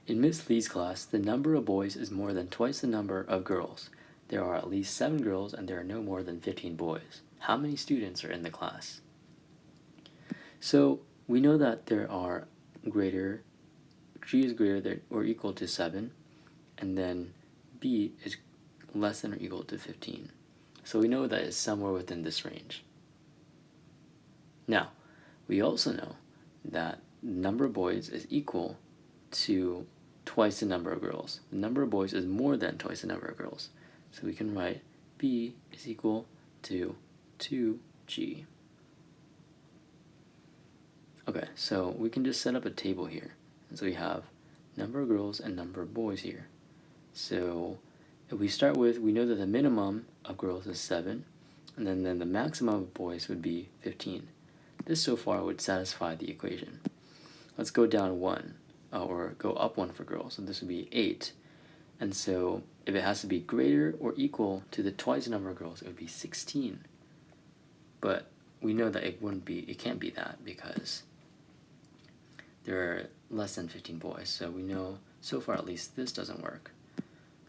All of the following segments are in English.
In Miss Lee's class, the number of boys is more than twice the number of girls. There are at least 7 girls and there are no more than 15 boys. How many students are in the class? So we know that there are G is greater than or equal to 7, and then B is less than or equal to 15. So we know that it's somewhere within this range. Now, we also know that the number of boys is equal to twice the number of girls. The number of boys is more than twice the number of girls. So we can write B is equal to 2G. Okay, so we can just set up a table here. And so we have number of girls and number of boys here. So if we start with, we know that the minimum of girls is 7, and then the maximum of boys would be 15. This so far would satisfy the equation. Let's go down 1, or go up 1 for girls, so this would be 8. And so if it has to be greater or equal to the twice the number of girls, it would be 16. But we know that it can't be that because there are less than 15 boys, so we know so far at least this doesn't work.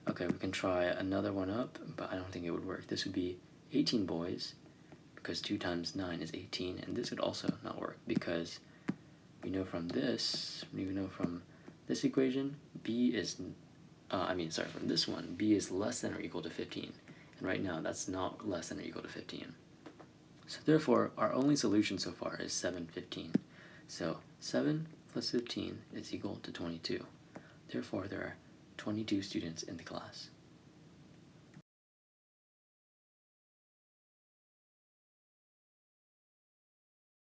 Okay, we can try another one up, but I don't think it would work. This would be 18 boys, because 2 times 9 is 18, and this would also not work, because we know from this equation, from this one, B is less than or equal to 15, and right now that's not less than or equal to 15. So therefore, our only solution so far is 7, 15. So 7 plus 15 is equal to 22. Therefore, there are 22 students in the class.